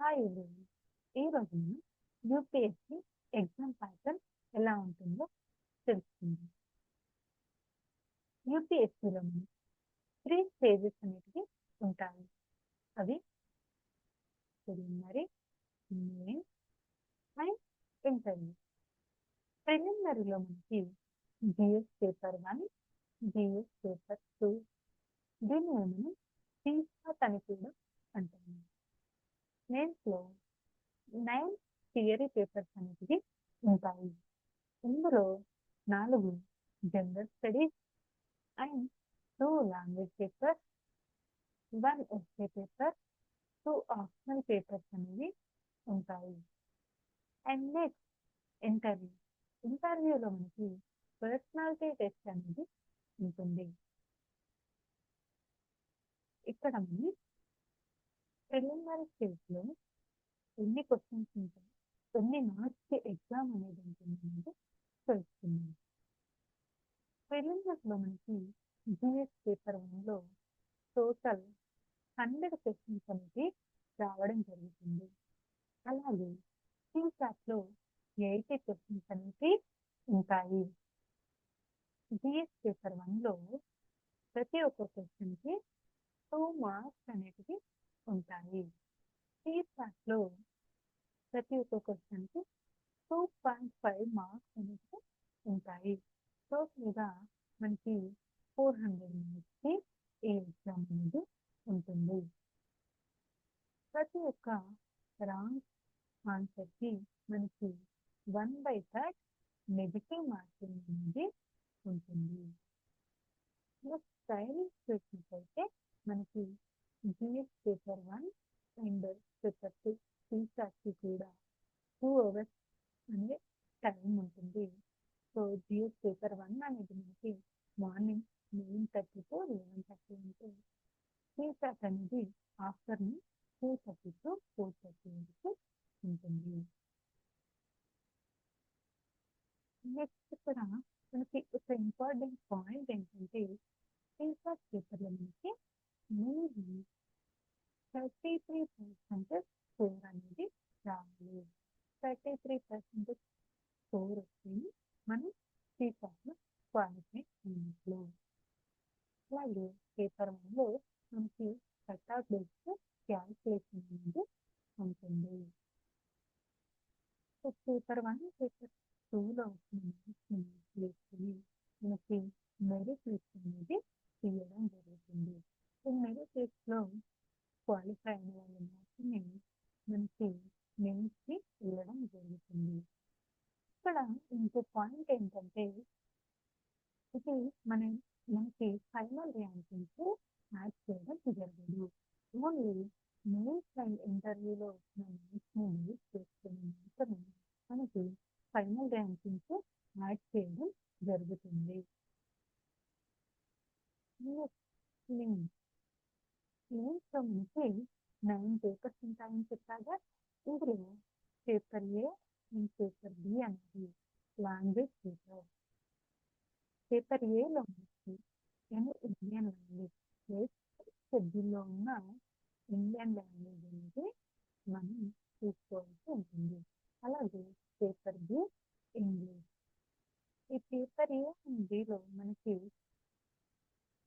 Hi everyone. ఈరోజు మనం UPSC exam pattern ఎలా ఉంటుందో తెలుసుకుందాం. యూపీఎస్సీలో మనం 3 స్టేజెస్ అనేటివి ఉంటాయి. అవి ప్రిలిమినరీ, మెయిన్ అండ్ ఇంటర్వ్యూ. ప్రిలిమినరీలో మనకి జిఎస్ పేపర్ 1, జిఎస్ పేపర్ 2, దీన్ని మనం టీసాట్ అని కూడా అంటాము. మెయిన్స్లో 9 థియరీ పేపర్స్ అనేటివి ఉంటాయి. ఇందులో 4 general studies and 2 language papers, 1 SA paper, 2 optional papers అనేవి ఉంటాయి. And next interview. ఇంటర్వ్యూలో మనకి పర్సనాలిటీ టెస్ట్ అనేది ఉంటుంది. ఇక్కడ మనం ప్రిలిమినరీ స్టేజ్లో ఎన్ని క్వశ్చన్స్ ఉంటాయి, ఎన్ని మార్క్స్కి ఎగ్జామ్ అనేది ఉంటుంది అనేది తెలుసుకుందాం. ప్రిలిమినరీలో మనకి జిఎస్ పేపర్ 1లో టోటల్ 100 క్వశ్చన్స్ అనేది రావడం జరుగుతుంది. అలాగే టీసాట్లో 80 క్వశ్చన్స్ అనేవి ఉంటాయి. జిఎస్ పేపర్ 1లో ప్రతి ఒక్క క్వశ్చన్కి 2 మార్క్స్ అనేటివి ఉంటాయి. టీసాట్లో ప్రతి ఒక్క క్వశ్చన్కి 2.5 మార్క్స్ అనేవి ఉంటాయి. టోటల్గా మనకి 400 మార్క్స్కి ఈ ఎగ్జామ్ అనేది ఉంటుంది. ప్రతి ఒక్క రాంగ్ ఆన్సర్కి మనకి 1/3 నెగిటివ్ మార్కింగ్ అనేది ఉంటుంది. స్టైలిష్ చూసినట్లయితే మనకి జిఎస్ పేపర్ 1 అండ్ పేపర్ 2 టీసాట్కి కూడా 2 అవర్స్ అనే టైం ఉంటుంది. సో జిఎస్ పేపర్ 1 అనేది మనకి మార్నింగ్ 9:30 to 11:30 ఉంటుంది. టీసాట్ అనేది ఆఫ్టర్నూన్ 2:30 to 4:30 వరకు ఉంటుంది. నెక్స్ట్ ఇక్కడ మనకి ఒక ఇంపార్టెంట్ పాయింట్ ఏంటంటే టీసాట్ పేపర్లో మనకి మెయిన్ 33% స్కోర్ అనేది రావాలి. 33% స్కోర్ వస్తుంది మనం టీసాట్లో క్వాలిఫై అయినట్లు. అలాగే పేపర్ 1లో మనకి కట్ ఆఫ్ బేస్డ్ క్యాల్కులేషన్ అనేది ఉంటుంది. సో పేపర్ 1, పేపర్ 2లో వేసుకుని మనకి మెరిట్ లిస్ట్ అనేది తీయడం జరుగుతుంది. ఈ మెరిట్ లిస్ట్లో క్వాలిఫై అయిన వాళ్ళు మాత్రమే మనకి మెయిన్స్కి వెళ్ళడం జరుగుతుంది. ఇక్కడ ఇంకో పాయింట్ ఏంటంటే ఇది మనకి ఫైనల్ ర్యాంకింగ్స్ యాడ్ చేయడం జరగదు. ఓన్లీ మెయిన్స్ అండ్ ఇంటర్వ్యూలో వచ్చిన మార్క్స్ని బేస్ చేసుకుని మాత్రమే మనకి ఫైనల్ ర్యాంకింగ్స్ యాడ్ చేయడం జరుగుతుంది. మెయిన్స్లో మనకి 9 పేపర్స్ ఉంటాయని చెప్పాగా, ఇందులో paper A and paper B అనేది లాంగ్వేజ్ పేపర్. పేపర్ ఏలో మనకి ఇండియన్ లాంగ్వేజ్ షెడ్యూల్లో ఉన్న ఇండియన్ లాంగ్వేజ్ అనేది మనం తీసుకోవాల్సి ఉంటుంది. అలాగే పేపర్ బి ఇంగ్లీష్. ఈ పేపర్ ఏ అండ్ బిలో మనకి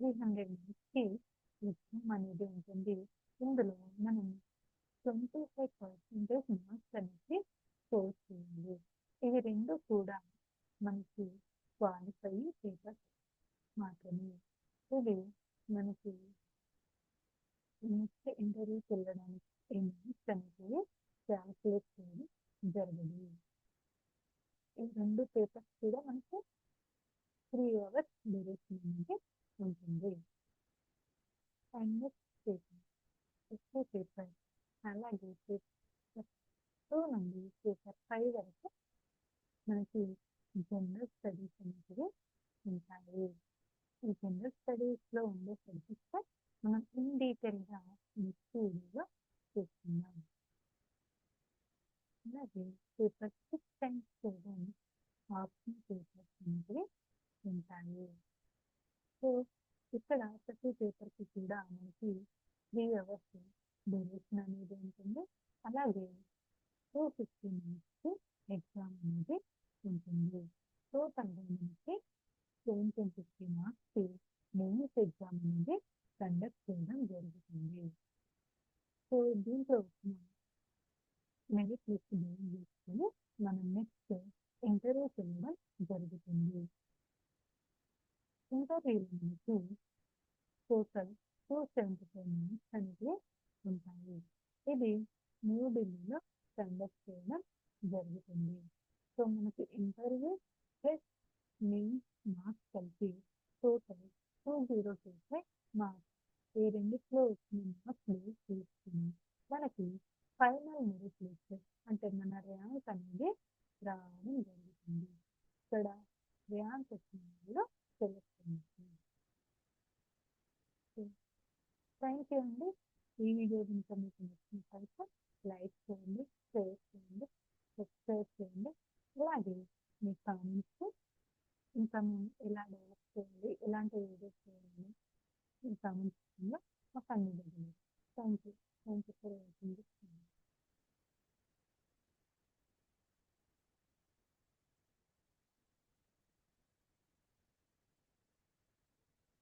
300 మార్క్స్కి ఎగ్జామ్ అనేది ఉంటుంది. ఇందులో మనం 25% మార్క్స్ అనేది స్కోర్ చేయాలి. ఇవి రెండు కూడా మనకి క్వాలిఫై పేపర్స్ మాత్రమే. ఇది మనకి నెక్స్ట్ ఇంటర్వ్యూకి వెళ్ళడానికి ఈ మార్క్స్ అనేది క్యాల్కులేట్ చేయడం జరగదు. ఈ రెండు పేపర్స్ కూడా మనకి 3 అవర్స్ డ్యూరేషన్ అనేది ఉంటుంది. And next paper SA paper, అలాగే పేపర్ 2 నుండి పేపర్ 5 వరకు మనకి జనరల్ స్టడీస్ అనేవి ఉంటాయి. ఈ జనరల్ స్టడీస్లో ఉండే సబ్జెక్ట్స్ మనం ఇన్ డీటెయిల్గా నెక్స్ట్ వీడియోలో చూస్తున్నాం. అలాగే పేపర్ 6 అండ్ 7 ఆప్షన్ పేపర్స్ అనేవి ఉంటాయి. సో ఇక్కడ ప్రతి పేపర్కి కూడా మనకి 3 అవర్స్ డ్యూరేషన్ అనేది ఉంటుంది. అలాగే 250 మినిట్స్కి ఎగ్జామ్ అనేది ఉంటుంది. టోటల్గా మనకి 750 మార్క్స్కి మెయిన్స్ ఎగ్జామ్ అనేది కండక్ట్ చేయడం జరుగుతుంది. సో దీంట్లో వచ్చిన మెరిట్ లిస్ట్ బేస్ చేసుకొని మనం నెక్స్ట్ ఇంటర్వ్యూ చేయడం జరుగుతుంది. ఇంటర్వ్యూలో మనకి టోటల్ 275 మినిట్స్ అనేవి ఉంటాయి. ఇది న్యూఢిల్లీలో కండక్ట్ చేయడం జరుగుతుంది. సో మనకి ఇంటర్వ్యూ ప్లస్ మెయిన్స్ మార్క్స్ కలిపి టోటల్ 2025 మార్క్స్. ఈ రెండిట్లో వచ్చిన మార్క్స్ బేస్ తీసుకుని మనకి ఫైనల్ మెరిట్ లిస్ట్ అంటే మన ర్యాంక్ అనేది రావడం జరుగుతుంది. ఇక్కడ ర్యాంక్ వచ్చిన వాళ్ళు సెలెక్ట్ అవుతుంది. థ్యాంక్ యూ అండి. ఈ వీడియో కనుక మీకు నచ్చినట్లయితే లైక్ చేయండి, షేర్ చేయండి, సబ్స్క్రైబ్ చేయండి. అలాగే మీ కామెంట్స్ ఇంకా మేము ఎలా డెవలప్ చేయాలి, ఎలాంటి వీడియోస్ చేయాలి మీ కామెంట్స్ మాకు అన్ని థ్యాంక్ యూ ఫర్ వాచింగ్.